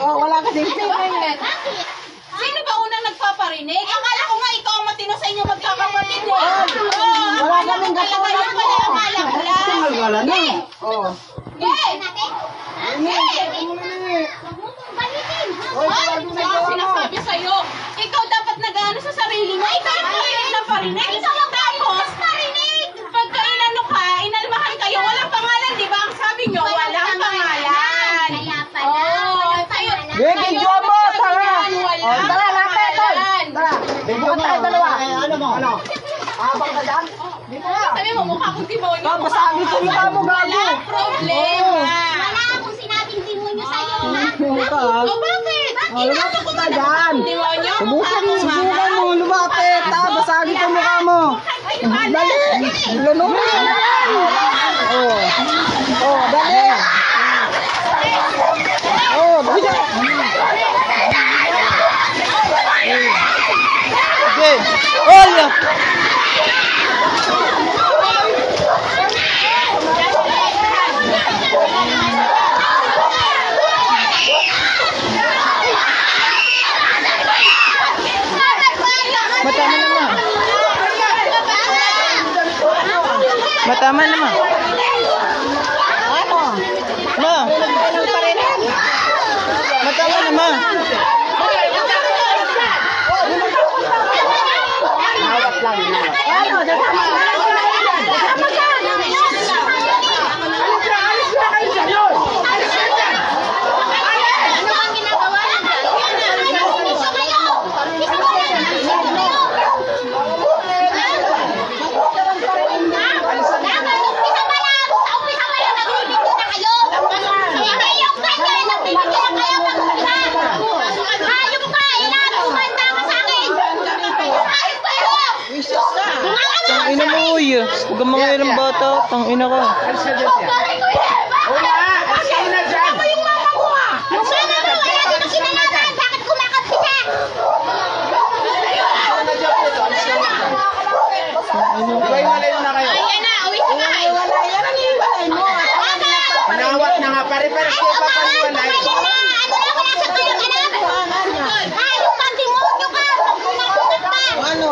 Oh, wala ka din feeling. Bakit? Sino ba unang nagpaparinig? Akala ko nga ikaw ang matino sa inyo magkakapatid eh. Wala kaming gatawan mo. Wala na. Oh. Sinasabi sa'yo, ikaw dapat nag-ano sa sarili mo. Ikaw ang parinig na parinig. Tapos, pagka inano ka, inalmahan kayo, walang pangalan, di ba? Ang sabi nyo, walang pangalan. Kaya pala, walang pangalan. Video mo, tara. Oh, tara, lapit. Tara. Video tayo dalawa. Ano mo? Ano? Habang ka dyan? Sabi mo, mukha kong demonyo. Basagin ko mukha mo, gago. Walang problema. Wala akong sinabing demonyo sa'yo, ha? O bakit? Inaano ko ba dyan. demonyo? Subukan mo, lumapit. Basagin ko mukha mo. Dali. Lunurin mo na yan. Oh, dali. Oh, dali. Okay. Oh, yeah. Matama naman. Matama naman. Ano? Ma. Matama naman. Awat lang. Ano? Ano bang ginagawa niyo dyan? Isa kayo! Isa kayo! Tangina mo, uy. Huwag kang mga ilang bata. Tangina ka. Nawat na nga, pare-pares kayo papaniwalay. Ano?